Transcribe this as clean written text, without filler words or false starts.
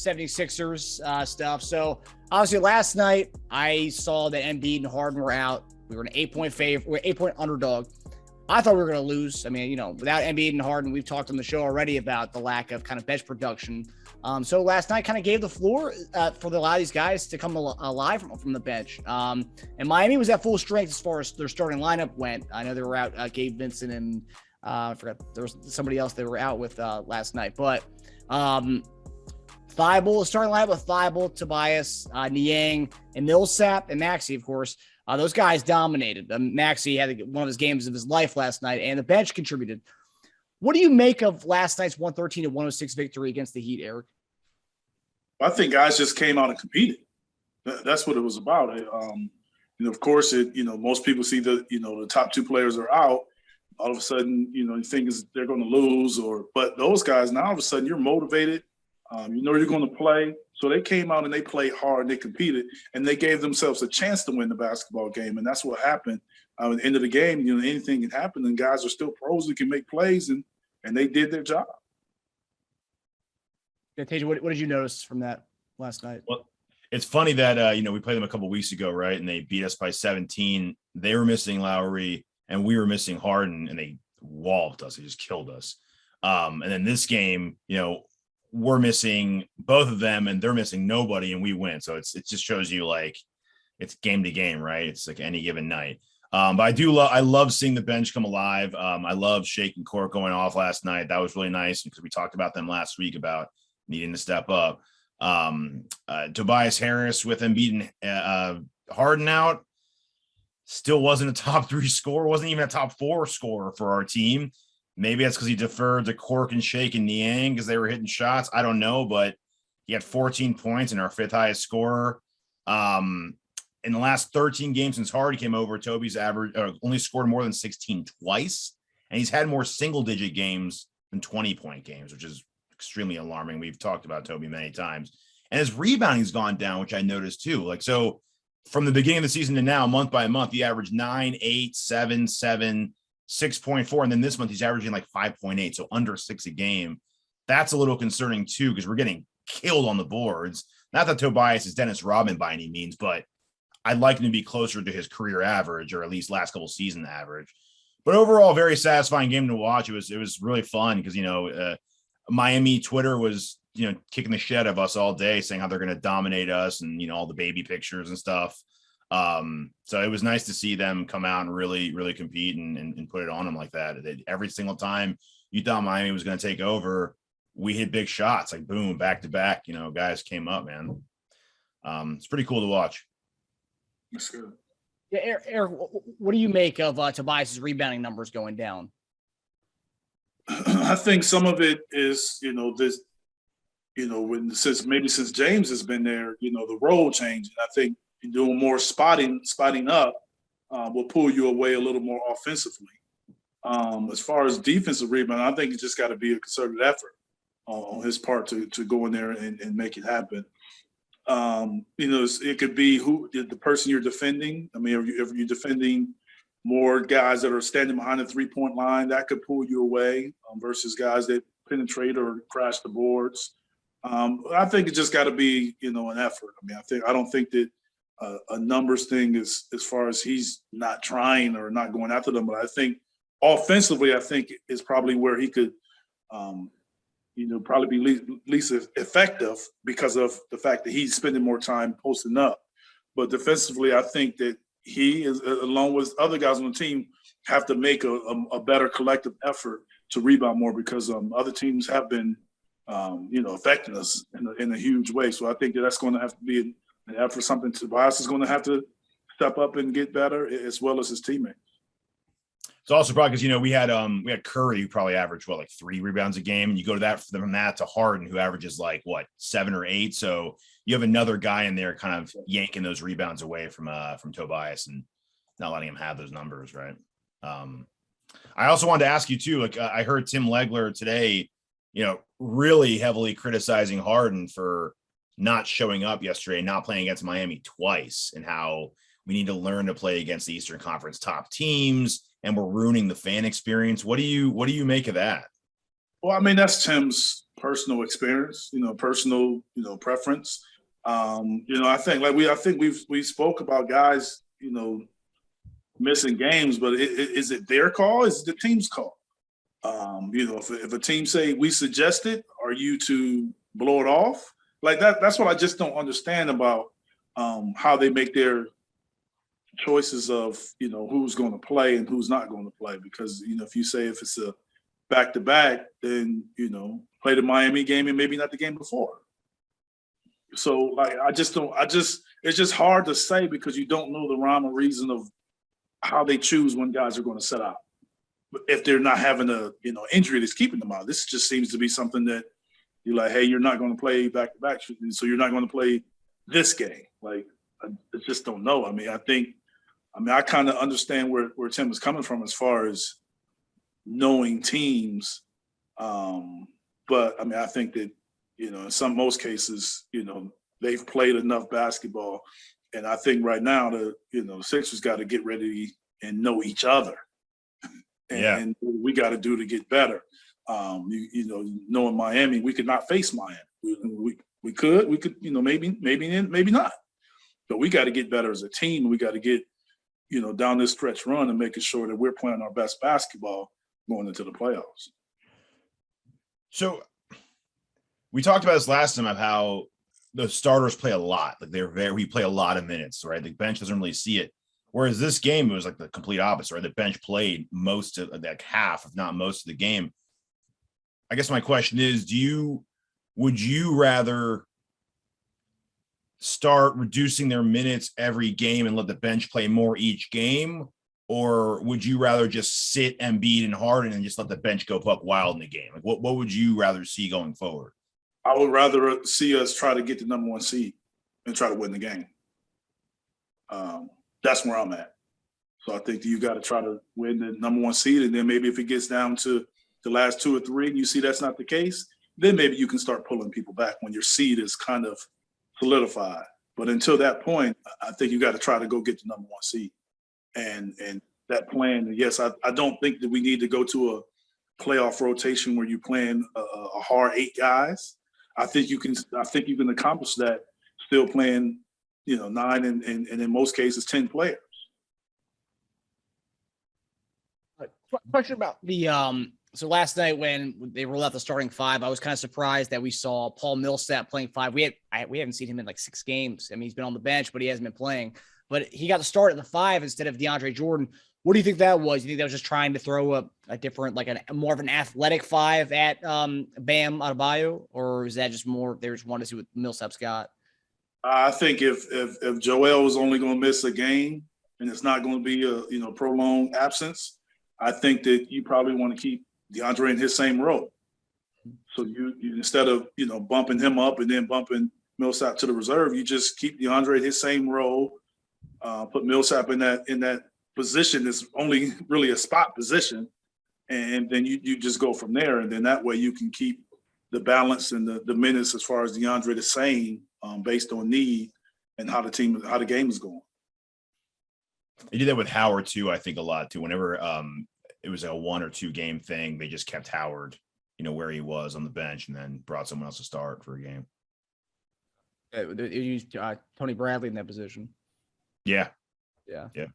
76ers stuff. So obviously last night I saw that Embiid and Harden were out. We were an 8-point favorite. We're 8-point underdog. I thought we were going to lose. I mean, without Embiid and Harden, we've talked on the show already about the lack of kind of bench production. So last night kind of gave the floor for a lot of these guys to come alive from the bench. And Miami was at full strength as far as their starting lineup went. I know they were out Gabe Vincent and I forgot there was somebody else they were out with last night. But Thibault, starting lineup with Thibault, Tobias, Niang, and Millsap, and Maxey, of course. Those guys dominated. Maxey had one of his games of his life last night, and the bench contributed. What do you make of last night's 113-106 victory against the Heat, Eric? I think guys just came out and competed. That's what it was about. Of course, most people see the top two players are out. All of a sudden, you think they're going to lose, but those guys now all of a sudden you're motivated. You're going to play. So they came out and they played hard and they competed and they gave themselves a chance to win the basketball game. And that's what happened. At the end of the game, anything can happen and guys are still pros who can make plays and they did their job. Yeah, Tej, what did you notice from that last night? Well, it's funny that, we played them a couple of weeks ago, right? And they beat us by 17. They were missing Lowry and we were missing Harden and they walloped us. They just killed us. And then this game, we're missing both of them and they're missing nobody and we win. So it just shows you like it's game to game, right? It's like any given night. But I love seeing the bench come alive. I love Shake and Court going off last night. That was really nice because we talked about them last week about needing to step up. Tobias Harris with Embiid and Harden out still wasn't a top 3 scorer, wasn't even a top 4 scorer for our team. Maybe that's because he deferred to Cork and Shake and Niang because they were hitting shots. I don't know, but he had 14 points and our 5th highest scorer. In the last 13 games since Harden came over, Toby's only scored more than 16 twice, and he's had more single-digit games than 20-point games, which is extremely alarming. We've talked about Toby many times. And his rebounding's gone down, which I noticed too. So from the beginning of the season to now, month by month, he averaged 9, 8, 7, 7, 6.4, and then this month he's averaging like 5.8, so under 6 a game. That's a little concerning too because we're getting killed on the boards. Not that Tobias is Dennis Rodman by any means, but I'd like him to be closer to his career average or at least last couple season average. But overall, very satisfying game to watch. It was really fun because Miami Twitter was kicking the shit out of us all day, saying how they're going to dominate us and all the baby pictures and stuff. So it was nice to see them come out and really, really compete and put it on them like that. Every single time you thought Miami was going to take over, we hit big shots, like boom, back to back, guys came up, man. It's pretty cool to watch. That's good. Yeah. Eric, what do you make of Tobias's rebounding numbers going down? I think some of it is, since James has been there, the role change. And I think doing more spotting up will pull you away a little more offensively. As far as defensive rebound, I think it's just got to be a concerted effort on his part to go in there and make it happen. It could be the person you're defending. I mean, if you're defending more guys that are standing behind the 3-point line, that could pull you away versus guys that penetrate or crash the boards. I think it just got to be, an effort. I mean, I don't think that a numbers thing is as far as he's not trying or not going after them, but I think offensively, is probably where he could, probably be least effective because of the fact that he's spending more time posting up. But defensively, I think that he is, along with other guys on the team, have to make a better collective effort to rebound more because other teams have been, affecting us in a huge way. So I think that's going to have to be an effort, something Tobias is going to have to step up and get better, as well as his teammates. It's also probably because, we had Curry who probably averaged 3 rebounds a game. And you go to that from that to Harden who averages 7 or 8. So you have another guy in there kind of yanking those rebounds away from Tobias and not letting him have those numbers. Right. I also wanted to ask you too, I heard Tim Legler today, really heavily criticizing Harden for not showing up yesterday, not playing against Miami twice, and how we need to learn to play against the Eastern Conference top teams, and we're ruining the fan experience. What do you make of that? Well, I mean, that's Tim's personal experience, personal, preference. I think we spoke about guys, missing games, but is it their call? Is it the team's call? If a team say we suggest it, are you to blow it off? Like that's what I just don't understand about how they make their choices of, who's going to play and who's not going to play. Because, if you say if it's a back-to-back, then, play the Miami game and maybe not the game before. So it's just hard to say because you don't know the rhyme or reason of how they choose when guys are going to set out. But if they're not having a, injury that's keeping them out, this just seems to be something that you're like, hey, you're not going to play back-to-back, so you're not going to play this game. Like, I just don't know. I kind of understand where Tim is coming from as far as knowing teams. But I think that, in most cases, they've played enough basketball. And I think right now the Sixers got to get ready and know each other. And we got to do to get better. Knowing Miami, we could not face Miami. We could, maybe not. But we got to get better as a team. We got to get, down this stretch run and making sure that we're playing our best basketball going into the playoffs. So we talked about this last time of how the starters play a lot. Like we play a lot of minutes, right? The bench doesn't really see it. Whereas this game, it was like the complete opposite, right? The bench played most of like half, if not most of the game. I guess my question is, would you rather start reducing their minutes every game and let the bench play more each game? Or would you rather just sit Embiid and Harden and just let the bench go buck wild in the game? Like what would you rather see going forward? I would rather see us try to get the number one seed and try to win the game. That's where I'm at. So I think you got to try to win the number one seed. And then maybe if it gets down to the last 2 or 3 and you see that's not the case, then maybe you can start pulling people back when your seed is kind of solidified. But until that point, I think you got to try to go get the number one seed. And that plan, yes, I don't think that we need to go to a playoff rotation where you're playing a hard 8 guys. I think you can accomplish that still playing, 9 and in most cases 10 players. Question about the so last night when they rolled out the starting 5, I was kind of surprised that we saw Paul Millsap playing 5. We haven't seen him in like 6 games. He's been on the bench, but he hasn't been playing. But he got to start at the 5 instead of DeAndre Jordan. What do you think that was? You think that was just trying to throw a different, like a more of an athletic 5 at Bam Adebayo, or is that just more they just wanted to see what Millsap's got? I think if Joel was only going to miss a game and it's not going to be a prolonged absence, I think that you probably want to keep DeAndre in his same role. So you instead of bumping him up and then bumping Millsap to the reserve, you just keep DeAndre in his same role. Put Millsap in that position that's only really a spot position, and then you just go from there. And then that way you can keep the balance and the minutes as far as DeAndre the same based on need and how the game is going. They did that with Howard too, I think a lot too. Whenever it was a 1 or 2 game thing, they just kept Howard, where he was on the bench and then brought someone else to start for a game. They used Tony Bradley in that position. Yeah. Yeah.